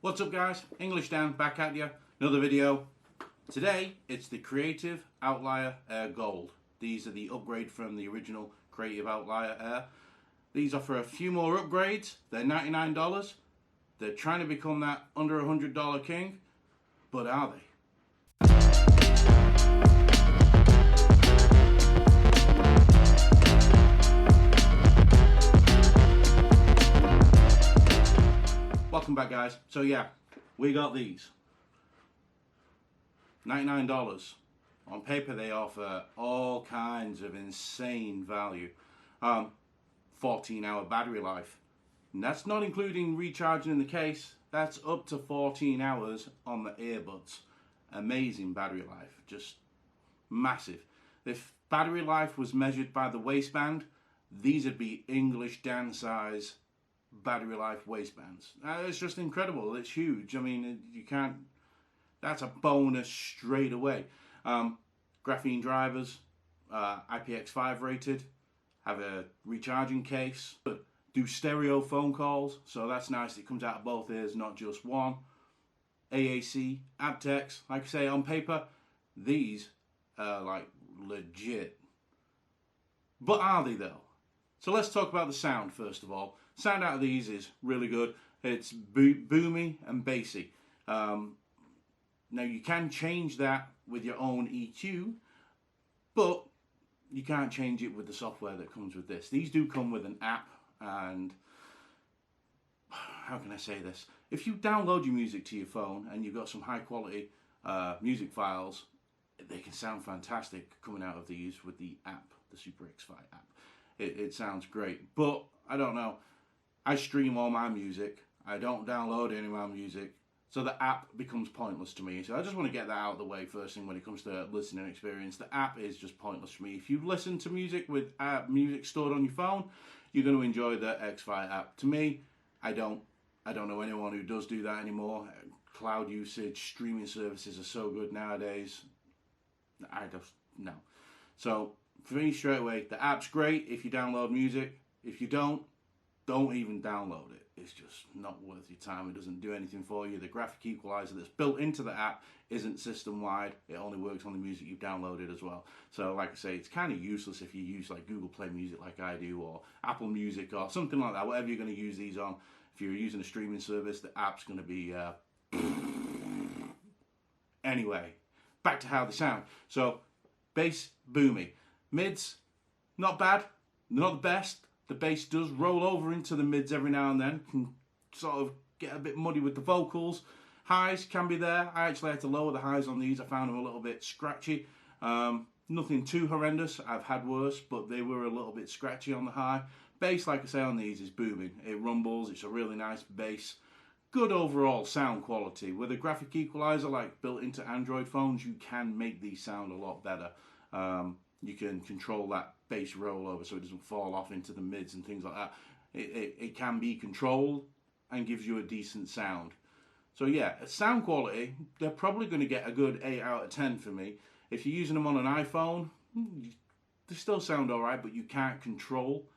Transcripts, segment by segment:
What's up guys, English Dan back at you, another video. Today it's the Creative Outlier Air Gold. These are the upgrade from the original Creative Outlier Air. These offer a few more upgrades, they're $99. They're trying to become that under $100 king, but are they? Welcome back guys. So yeah, we got these. $99. On paper they offer all kinds of insane value. 14-hour battery life. And that's not including recharging in the case. That's up to 14 hours on the earbuds. Amazing battery life. Just massive. If battery life was measured by the waistband, these would be English Dan size battery life waistbands. It's just incredible. It's huge. I mean, you can't. That's a bonus straight away. Graphene drivers, IPX5 rated, have a recharging case, do stereo phone calls, so that's nice. It comes out of both ears, not just one. AAC, aptX. Like I say, on paper, these are like legit. But are they though? So let's talk about the sound first of all. Sound out of these is really good. It's boomy and bassy. Now you can change that with your own EQ, but you can't change it with the software that comes with this. These do come with an app, and how can I say this? If you download your music to your phone and you've got some high quality music files, they can sound fantastic coming out of these with the app, the Super X-Fi app. It sounds great, but I don't know. I stream all my music. I don't download any of my music. So the app becomes pointless to me. So I just want to get that out of the way first thing when it comes to listening experience. The app is just pointless for me. If you listen to music with music stored on your phone, you're going to enjoy the X-Fi app. To me, I don't know anyone who does do that anymore. Cloud usage, streaming services are so good nowadays. I just, no. So for me, straight away, the app's great if you download music. If you don't even download it. It's just not worth your time. It doesn't do anything for you. The graphic equalizer that's built into the app isn't system-wide. It only works on the music you've downloaded as well. So like I say, it's kind of useless if you use like Google Play Music like I do, or Apple Music or something like that. Whatever you're going to use these on. If you're using a streaming service, the app's going to be... Anyway, back to how they sound. So, bass, boomy. Mids, not bad. Not the best. The bass does roll over into the mids every now and then, can sort of get a bit muddy with the vocals. Highs can be there. I actually had to lower the highs on these. I found them a little bit scratchy. Nothing too horrendous. I've had worse, but they were a little bit scratchy on the high. Bass, like I say on these, is booming. It rumbles. It's a really nice bass. Good overall sound quality. With a graphic equalizer like built into Android phones, you can make these sound a lot better. You can control that bass rollover so it doesn't fall off into the mids and things like that. It can be controlled and gives you a decent sound. So yeah, sound quality, they're probably going to get a good 8 out of 10 for me. If you're using them on an iPhone, they still sound alright, but you can't control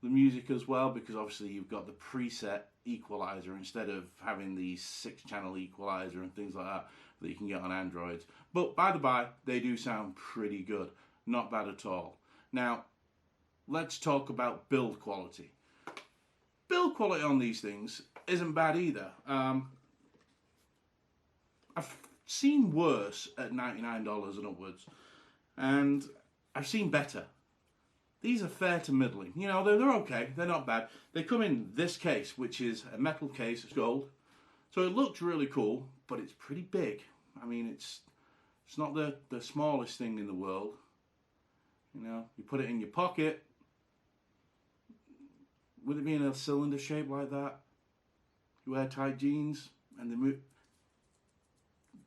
the music as well, because obviously you've got the preset equalizer instead of having the 6-channel equalizer and things like that that you can get on Androids. But by the by, they do sound pretty good. Not bad at all. Now, let's talk about build quality. Build quality on these things isn't bad either. I've seen worse at $99 and upwards, and I've seen better. These are fair to middling. You know, they're okay. They're not bad. They come in this case, which is a metal case. It's gold. So it looks really cool, but it's pretty big. I mean, it's not the smallest thing in the world. You know, you put it in your pocket. Would it be in a cylinder shape like that? You wear tight jeans and they move.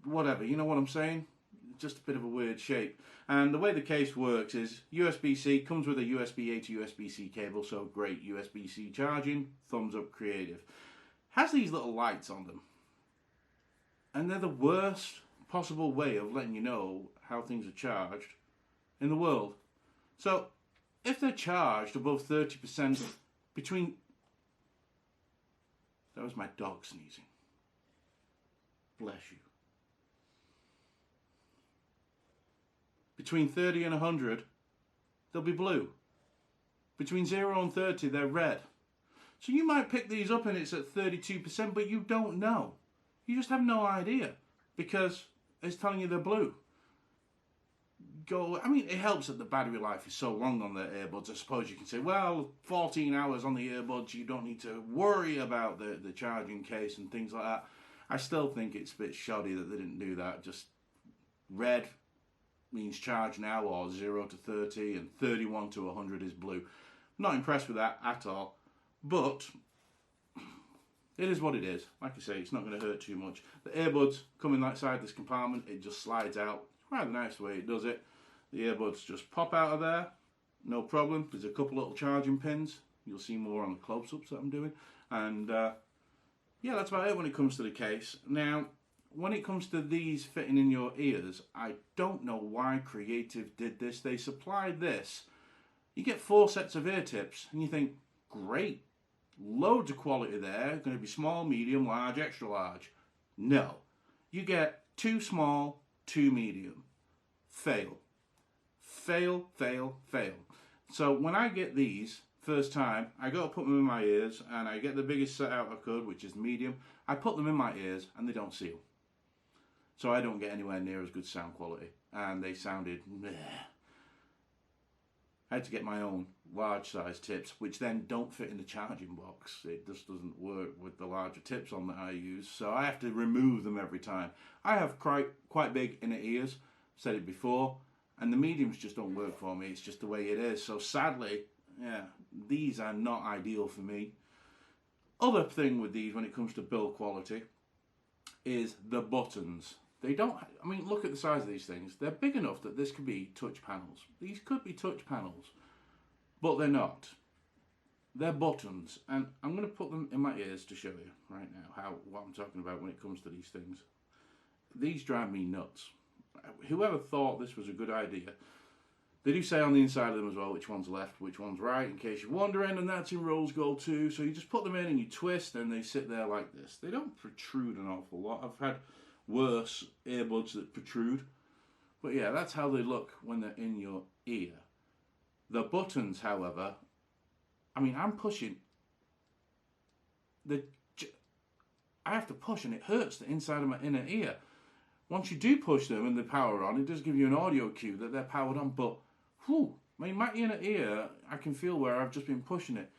Whatever, you know what I'm saying? Just a bit of a weird shape. And the way the case works is USB-C, comes with a USB-A to USB-C cable, so great USB-C charging, thumbs up creative. Has these little lights on them. And they're the worst possible way of letting you know how things are charged in the world. So, if they're charged above 30% between... That was my dog sneezing. Bless you. Between 30 and 100, they'll be blue. Between 0 and 30, they're red. So you might pick these up and it's at 32%, but you don't know. You just have no idea because it's telling you they're blue. I mean, it helps that the battery life is so long on the earbuds. I suppose you can say, well, 14 hours on the earbuds, you don't need to worry about the charging case and things like that. I still think it's a bit shoddy that they didn't do that. Just red means charge now, or 0 to 30, and 31 to 100 is blue. Not impressed with that at all, but it is what it is. Like I say, it's not going to hurt too much. The earbuds come in inside this compartment. It just slides out. It's rather nice the way it does it. The earbuds just pop out of there, no problem. There's a couple little charging pins. You'll see more on the close-ups that I'm doing. And yeah, that's about it when it comes to the case. Now, when it comes to these fitting in your ears, I don't know why Creative did this. They supplied this. You get 4 sets of ear tips, and you think, great, loads of quality there. Going to be small, medium, large, extra large. No. You get 2 small, 2 medium. Fail. Fail, fail, fail. So when I get these, first time, I go to put them in my ears, and I get the biggest set out I could, which is medium. I put them in my ears, and they don't seal. So I don't get anywhere near as good sound quality. And they sounded meh. I had to get my own large size tips, which then don't fit in the charging box. It just doesn't work with the larger tips on that I use. So I have to remove them every time. I have quite big inner ears, said it before, and the mediums just don't work for me. It's just the way it is. So sadly, yeah, these are not ideal for me. Other thing with these when it comes to build quality is the buttons. They don't, I mean, look at the size of these things. They're big enough that this could be touch panels. These could be touch panels, but they're not. They're buttons, and I'm going to put them in my ears to show you right now what I'm talking about when it comes to these things. These drive me nuts. Whoever thought this was a good idea, they do say on the inside of them as well which one's left, which one's right, in case you're wondering, and that's in rose gold too. So you just put them in and you twist, and they sit there like this. They don't protrude an awful lot. I've had worse earbuds that protrude, but yeah, that's how they look when they're in your ear. The buttons, however, I mean, I'm pushing. I have to push, and it hurts the inside of my inner ear. Once you do push them and the power on, it does give you an audio cue that they're powered on, but whew, I mean, my inner ear, I can feel where I've just been pushing it.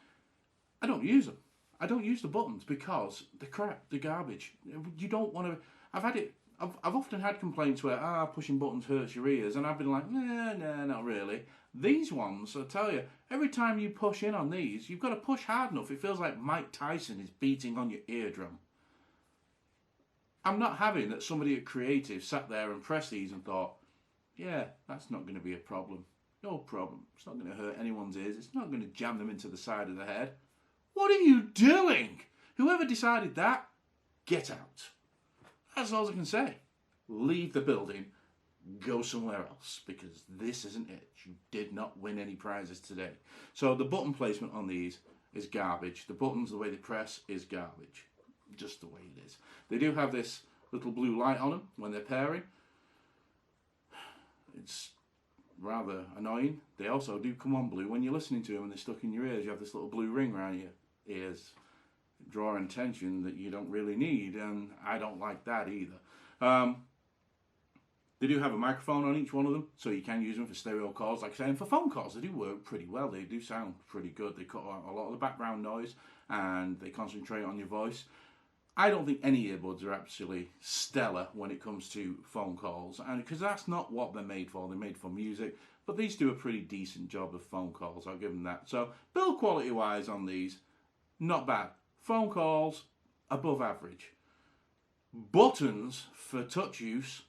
I don't use them. I don't use the buttons because they're crap, they're garbage. You don't want to. I've often had complaints where pushing buttons hurts your ears, and I've been like, nah, not really. These ones, I tell you, every time you push in on these, you've got to push hard enough. It feels like Mike Tyson is beating on your eardrum. I'm not having that somebody at Creative sat there and pressed these and thought, yeah, that's not going to be a problem. No problem. It's not going to hurt anyone's ears. It's not going to jam them into the side of the head. What are you doing? Whoever decided that, get out. That's all I can say. Leave the building. Go somewhere else, because this isn't it. You did not win any prizes today. So the button placement on these is garbage. The buttons, the way they press, is garbage. Just the way it is. They do have this little blue light on them when they're pairing. It's rather annoying. They also do come on blue when you're listening to them and they're stuck in your ears. You have this little blue ring around your ears, drawing attention that you don't really need, and I don't like that either. They do have a microphone on each one of them, so you can use them for stereo calls. Like I say, and for phone calls, they do work pretty well. They do sound pretty good. They cut out a lot of the background noise, and they concentrate on your voice. I don't think any earbuds are absolutely stellar when it comes to phone calls, and because that's not what they're made for. They're made for music, but these do a pretty decent job of phone calls. I'll give them that. So build quality wise on these, not bad. Phone calls, above average. Buttons for touch use,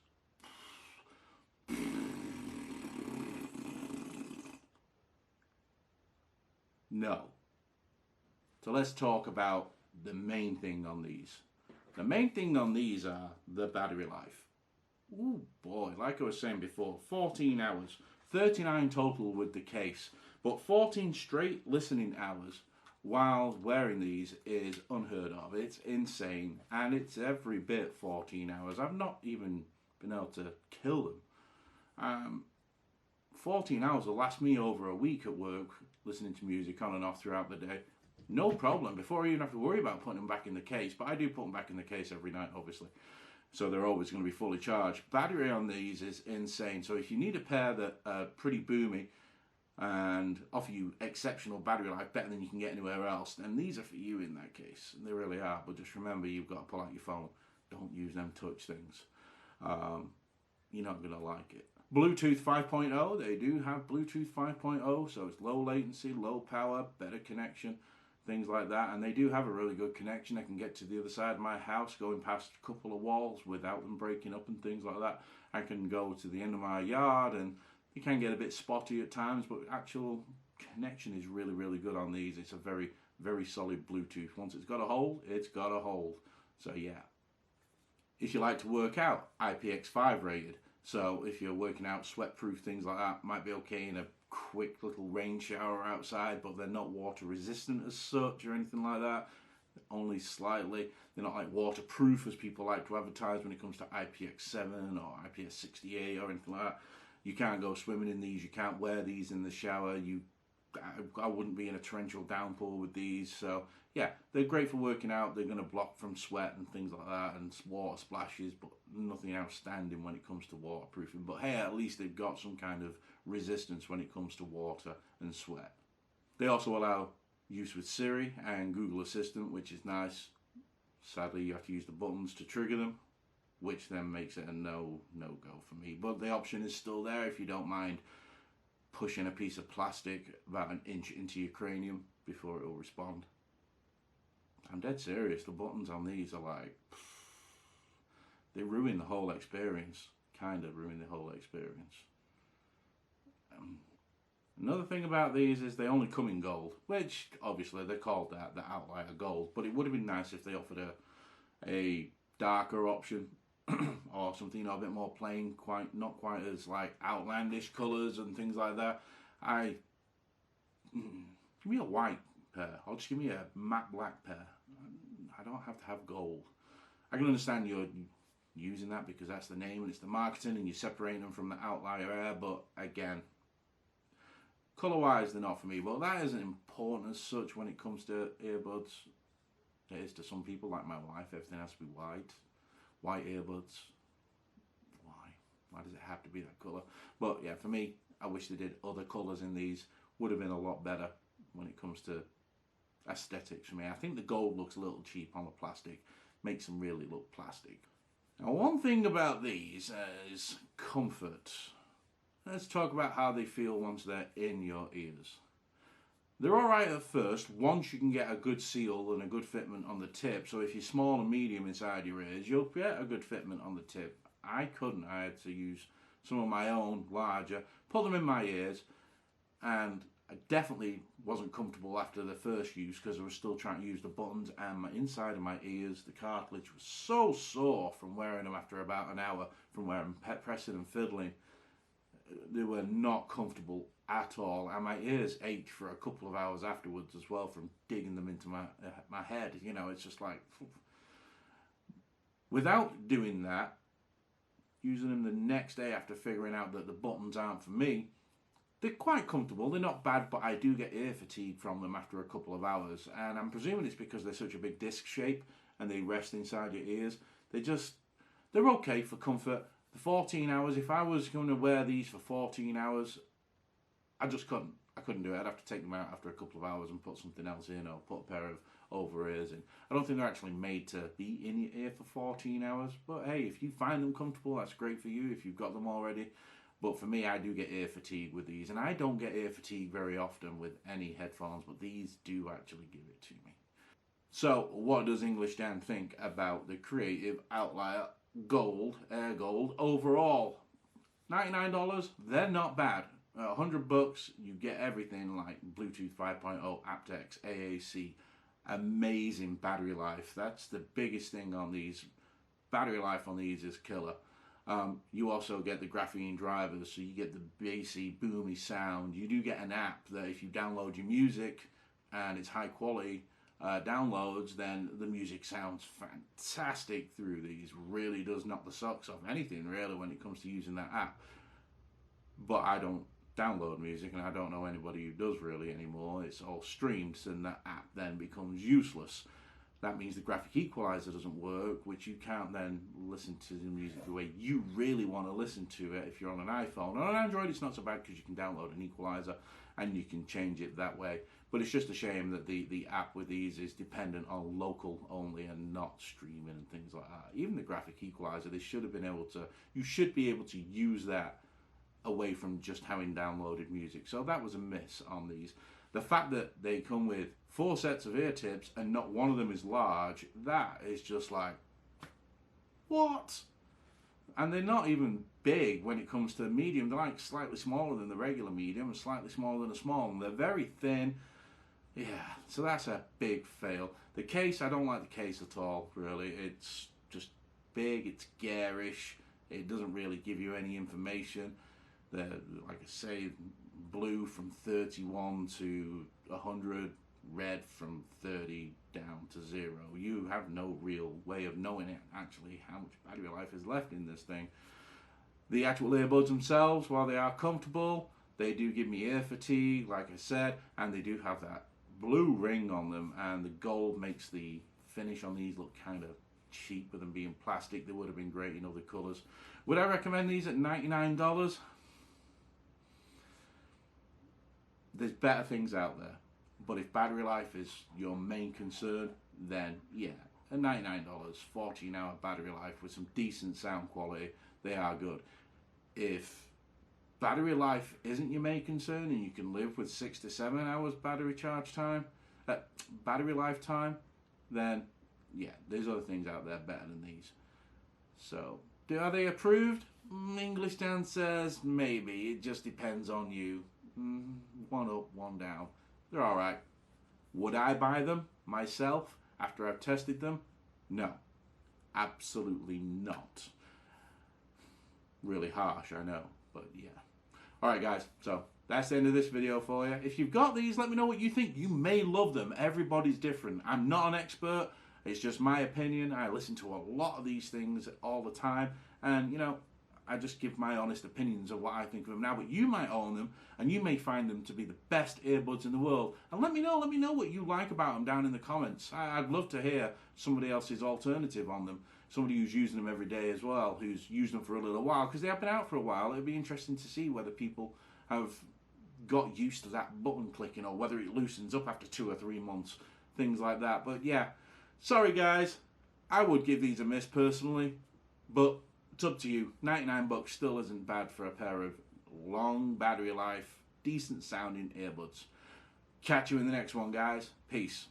no. So let's talk about the main thing on these. The main thing on these are the battery life. Oh boy, like I was saying before, 14 hours, 39 total with the case, but 14 straight listening hours while wearing these is unheard of. It's insane, and it's every bit 14 hours. I've not even been able to kill them. 14 hours will last me over a week at work, listening to music on and off throughout the day. No problem, before I even have to worry about putting them back in the case. But I do put them back in the case every night, obviously. So they're always going to be fully charged. Battery on these is insane. So if you need a pair that are pretty boomy and offer you exceptional battery life, better than you can get anywhere else, then these are for you in that case. And they really are. But just remember, you've got to pull out your phone. Don't use them touch things. You're not going to like it. Bluetooth 5.0, they do have Bluetooth 5.0, so it's low latency, low power, better connection, things like that. And they do have a really good connection. I can get to the other side of my house going past a couple of walls without them breaking up and things like that. I can go to the end of my yard, and you can get a bit spotty at times, but actual connection is really, really good on these. It's a very, very solid Bluetooth. Once it's got a hold, it's got a hold. So yeah. If you like to work out, IPX5 rated. So if you're working out sweat-proof, things like that, might be okay in a quick little rain shower outside, but they're not water resistant as such or anything like that. Only slightly. They're not like waterproof as people like to advertise when it comes to IPX7 or IPS68 or anything like that. You can't go swimming in these. You can't wear these in the shower. I wouldn't be in a torrential downpour with these. So yeah, they're great for working out. They're going to block from sweat and things like that and water splashes, but nothing outstanding when it comes to waterproofing. But hey, at least they've got some kind of resistance when it comes to water and sweat. They also allow use with Siri and Google Assistant, which is nice. Sadly, you have to use the buttons to trigger them, which then makes it a no-go for me. But the option is still there if you don't mind pushing a piece of plastic about an inch into your cranium before it will respond. I'm dead serious. The buttons on these are like, they ruin the whole experience. Kind of ruin the whole experience. Another thing about these is they only come in gold, which obviously they're called that, the Outlier Gold. But it would have been nice if they offered a darker option or something, a bit more plain, not quite as like outlandish colours and things like that. Give me a white pair, or just give me a matte black pair. I don't have to have gold. I can understand you're using that because that's the name and it's the marketing and you're separating them from the Outlier Air, but again, colour wise they're not for me. But that isn't important as such when it comes to earbuds. It is to some people, like my wife. Everything has to be white earbuds. Why does it have to be that colour? But yeah, for me, I wish they did other colours in these. Would have been a lot better when it comes to aesthetics for me. I think the gold looks a little cheap on the plastic. Makes them really look plastic. Now, one thing about these is comfort. Let's talk about how they feel once they're in your ears. They're alright at first, once you can get a good seal and a good fitment on the tip. So if you're small and medium inside your ears, you'll get a good fitment on the tip. I couldn't. I had to use some of my own larger, put them in my ears, and I definitely wasn't comfortable after the first use because I was still trying to use the buttons, and my inside of my ears, the cartilage was so sore from wearing them after about an hour from wearing pressing and fiddling. They were not comfortable at all, and my ears ached for a couple of hours afterwards as well from digging them into my head. You know, it's just like, without doing that, using them the next day after figuring out that the buttons aren't for me, they're quite comfortable. They're not bad, but I do get ear fatigue from them after a couple of hours, and I'm presuming it's because they're such a big disc shape and they rest inside your ears. They're okay for comfort. The 14 hours, if I was going to wear these for 14 hours, I just couldn't. I couldn't do it. I'd have to take them out after a couple of hours and put something else in, or put a pair of over ears in. I don't think they're actually made to be in your ear for 14 hours. But hey, if you find them comfortable, that's great for you if you've got them already. But for me, I do get ear fatigue with these. And I don't get ear fatigue very often with any headphones, but these do actually give it to me. So what does English Dan think about the Creative Outlier Gold, Air Gold overall? $99, they're not bad. $100, you get everything like Bluetooth 5.0, aptX, AAC, amazing battery life. That's the biggest thing on these. Battery life on these is killer. You also get the graphene drivers, so you get the bassy, boomy sound. You do get an app that if you download your music and it's high quality downloads, then the music sounds fantastic through these. Really does knock the socks off anything really when it comes to using that app. But I don't download music, and I don't know anybody who does really anymore. It's all streamed, and that app then becomes useless. That means the graphic equalizer doesn't work, which you can't then listen to the music the way you really want to listen to it if you're on an iPhone. On an Android, it's not so bad because you can download an equalizer and you can change it that way. But it's just a shame that the app with these is dependent on local only and not streaming and things like that. Even the graphic equalizer, they should have been able to, you should be able to use that away from just having downloaded music. So that was a miss on these. The fact that they come with 4 sets of ear tips and not one of them is large, that is just like, what? And they're not even big when it comes to medium. They're like slightly smaller than the regular medium and slightly smaller than a small, and they're very thin. Yeah, so that's a big fail. The case, I don't like the case at all, really. It's just big, it's garish, it doesn't really give you any information. They're, like I say, blue from 31 to 100, red from 30 down to 0. You have no real way of knowing it, actually, how much battery life is left in this thing. The actual earbuds themselves, while they are comfortable, they do give me ear fatigue, like I said, and they do have that blue ring on them, and the gold makes the finish on these look kind of cheap with them being plastic. They would have been great in other colours. Would I recommend these at $99? There's better things out there, but if battery life is your main concern, then yeah, at $99, 14-hour battery life with some decent sound quality, they are good. If battery life isn't your main concern and you can live with 6 to 7 hours battery charge time, battery lifetime, then yeah, there's other things out there better than these. So, are they approved? English Dan says maybe. It just depends on you. One up, one down. They're alright. Would I buy them myself after I've tested them? No. Absolutely not. Really harsh, I know, but yeah. Alright guys, so that's the end of this video for you. If you've got these, let me know what you think. You may love them. Everybody's different. I'm not an expert. It's just my opinion. I listen to a lot of these things all the time, and you know, I just give my honest opinions of what I think of them now, but you might own them, and you may find them to be the best earbuds in the world. And let me know what you like about them down in the comments. I'd love to hear somebody else's alternative on them. Somebody who's using them every day as well, who's used them for a little while, because they have been out for a while. It'd be interesting to see whether people have got used to that button clicking, or whether it loosens up after 2 or 3 months, things like that. But yeah, sorry guys, I would give these a miss personally, but it's up to you. 99 bucks still isn't bad for a pair of long battery life, decent sounding earbuds. Catch you in the next one, guys. Peace.